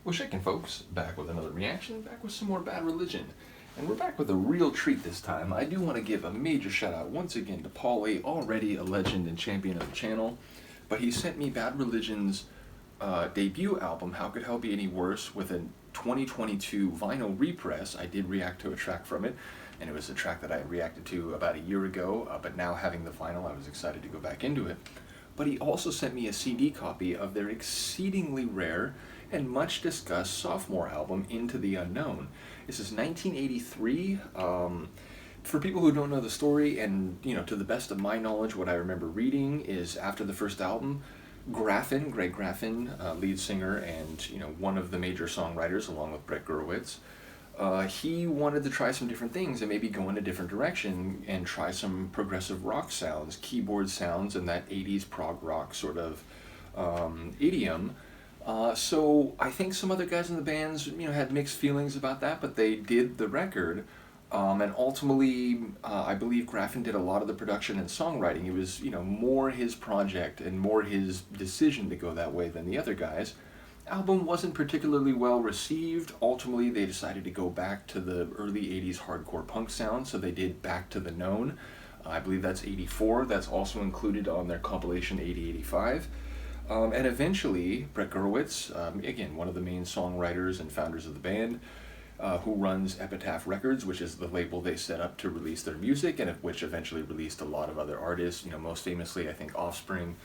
Well, shaking folks, back with another reaction, back with some more Bad Religion. And we're back with a real treat this time. I do want to give a major shout out once again to Paulie, already a legend and champion of the channel. But he sent me Bad Religion's debut album, How Could Hell Be Any Worse, with a 2022 vinyl repress. I did react to a track from it, and it was a track that I reacted to about a year ago, but now having the vinyl, I was excited to go back into it. But he also sent me a CD copy of their exceedingly rare and much discussed sophomore album, Into the Unknown. This is 1983. For people who don't know the story, and to the best of my knowledge, what I remember reading is after the first album, Graffin, Greg Graffin, lead singer and one of the major songwriters, along with Greg Graffin, he wanted to try some different things and maybe go in a different direction and try some progressive rock sounds, keyboard sounds, and that 80s prog rock sort of idiom. So I think some other guys in the bands, had mixed feelings about that, but they did the record, and ultimately, I believe Graffin did a lot of the production and songwriting. It was, more his project and more his decision to go that way than the other guys. Album wasn't particularly well received. Ultimately, they decided to go back to the early 80s hardcore punk sound, so they did Back to the Known. I believe that's 84. That's also included on their compilation 8085. And eventually, Greg Graffin, again, one of the main songwriters and founders of the band, who runs Epitaph Records, which is the label they set up to release their music, and which eventually released a lot of other artists, most famously, I think, Offspring.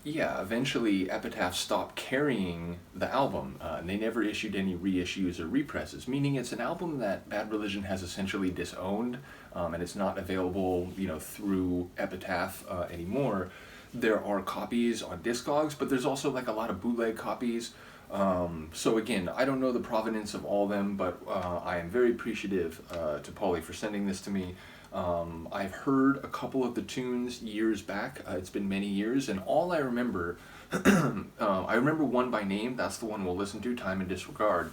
Eventually Epitaph stopped carrying the album, and they never issued any reissues or represses, meaning it's an album that Bad Religion has essentially disowned, and it's not available, through Epitaph anymore. There are copies on Discogs, but there's also like a lot of bootleg copies. So again, I don't know the provenance of all of them, but I am very appreciative to Paulie for sending this to me. I've heard a couple of the tunes years back. It's been many years, and all I remember, I remember one by name. That's the one we'll listen to, Time and Disregard.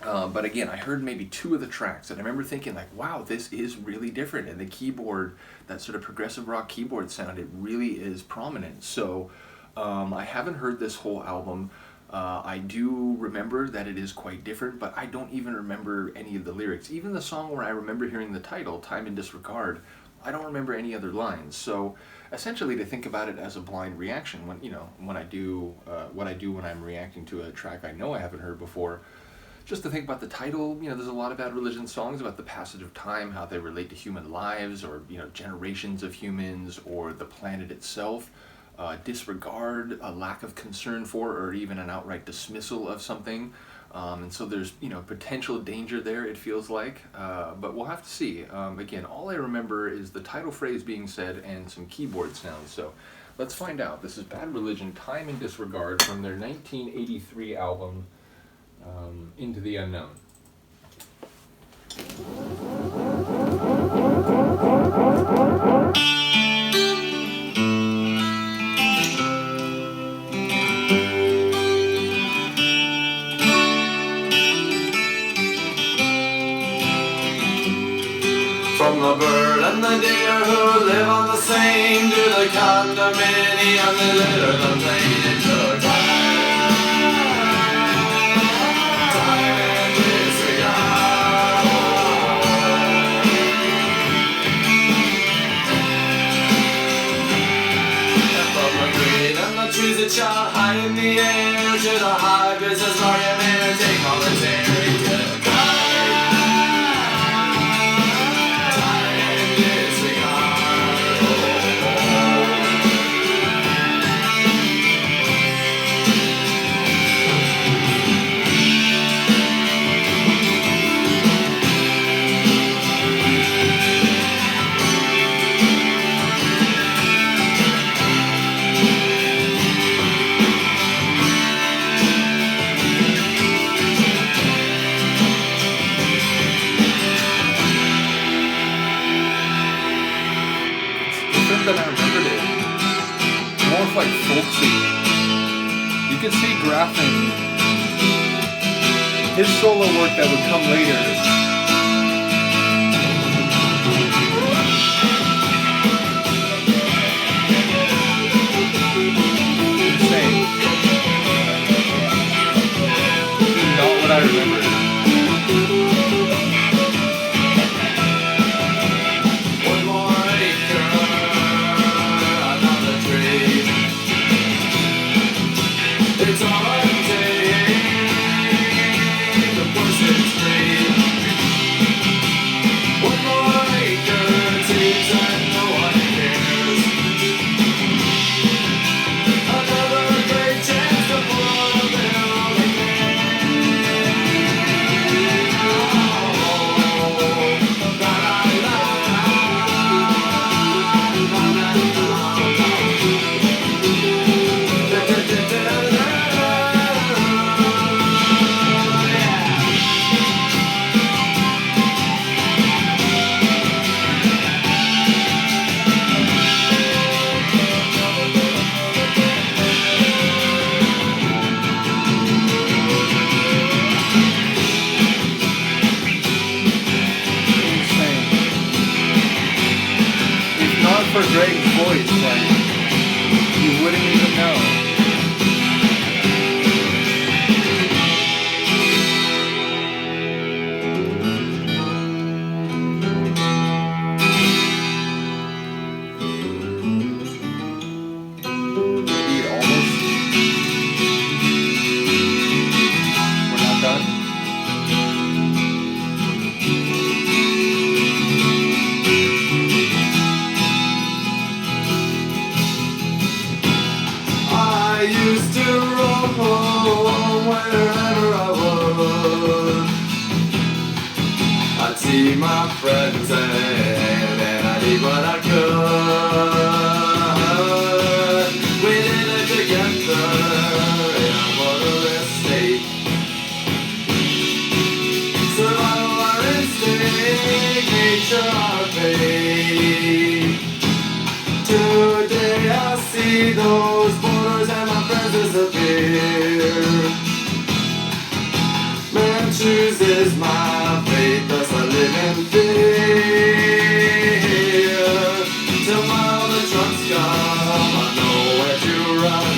But again, I heard maybe two of the tracks, and I remember thinking like, wow, this is really different. And the keyboard, that sort of progressive rock keyboard sound, it really is prominent. So I haven't heard this whole album. I do remember that it is quite different, but I don't even remember any of the lyrics. Even the song where I remember hearing the title, Time and Disregard, I don't remember any other lines. So essentially, to think about it as a blind reaction, when I do what I do when I'm reacting to a track I know I haven't heard before, just to think about the title, there's a lot of Bad Religion songs about the passage of time, how they relate to human lives, or generations of humans, or the planet itself. Disregard, a lack of concern for, or even an outright dismissal of something. And so there's, potential danger there, it feels like. But we'll have to see. Again, all I remember is the title phrase being said and some keyboard sounds. So let's find out. This is Bad Religion, Time and Disregard, from their 1983 album, Into the Unknown. From the bird and the deer who live on the same, to the condominium that litter the plain into time and disregard. And from the green and the trees that shot high in the air, to the high business argument and take all the tearing to the Than I remembered it. More like folksy. You could see Graffin, his solo work that would come later. Insane. I remember. One more acre, another tree. It's all I take, the person's free. One more acre, it seems that no one cares. Another great chance to put a bill on the Insane. If not for Greg's voice, like, you wouldn't even know. Indeed, almost. We're not done. I used to roam wherever I would. I'd see my friends and I'd eat what I could. We did it together in a borderless state. Survival our instinct, nature our fate. Today I see those borders and my friends disappear. Man chooses my fate, thus I live in fear. Tomorrow the trucks come, I know where to run.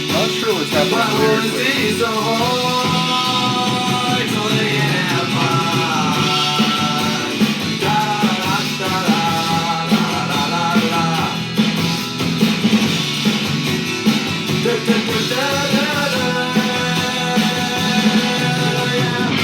Not sure what's happening My horse lyrically. needs a horse, so they can have mine. Da da da da da da da da. Da da da da da da. Yeah.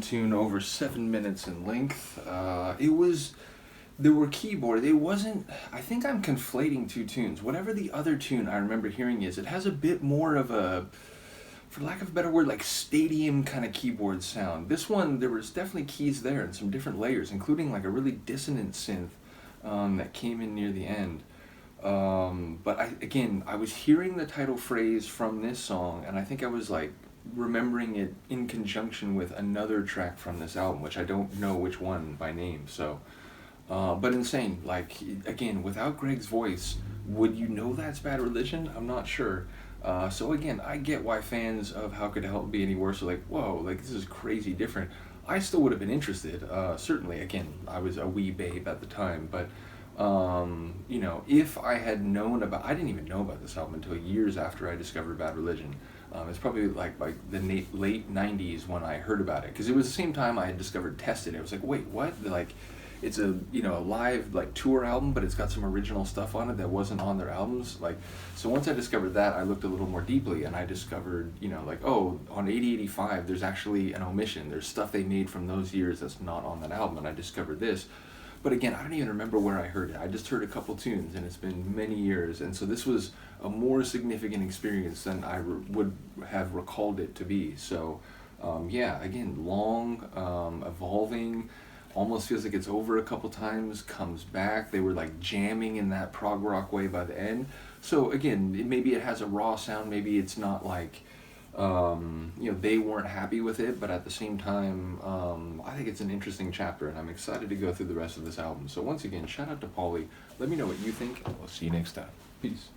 tune over 7 minutes in length. There were keyboard. It wasn't, I think I'm conflating two tunes. Whatever the other tune I remember hearing is, it has a bit more of a, for lack of a better word, like stadium kind of keyboard sound. This one, there was definitely keys there and some different layers, including like a really dissonant synth that came in near the end. But I was hearing the title phrase from this song, and I think I was like remembering it in conjunction with another track from this album, which I don't know which one by name. So, but insane. Like, again, without Greg's voice, would you know that's Bad Religion? I'm not sure. So again, I get why fans of How Could It Help Be Any Worse are like, whoa, like this is crazy different. I still would have been interested, certainly. Again, I was a wee babe at the time, but you know, if I had known about, I didn't even know about this album until years after I discovered Bad Religion. It's probably like the late 90s when I heard about it, because it was the same time I had discovered Tested. I was like, wait, what? Like, it's a, you know, a live like tour album, but it's got some original stuff on it that wasn't on their albums. Like, so once I discovered that, I looked a little more deeply, and I discovered, you know, like, oh, on 8085 there's actually an omission. There's stuff they made from those years that's not on that album, and I discovered this. But again, I don't even remember where I heard it. I just heard a couple tunes, and it's been many years, and so this was a more significant experience than I would have recalled it to be. So yeah, again, long, evolving, almost feels like it's over a couple times, comes back. They were like jamming in that prog rock way by the end. So again, maybe it has a raw sound, maybe it's not like, you know, they weren't happy with it, but at the same time, I think it's an interesting chapter, and I'm excited to go through the rest of this album. So once again, shout out to Paulie. Let me know what you think, and we'll see you next time. Peace.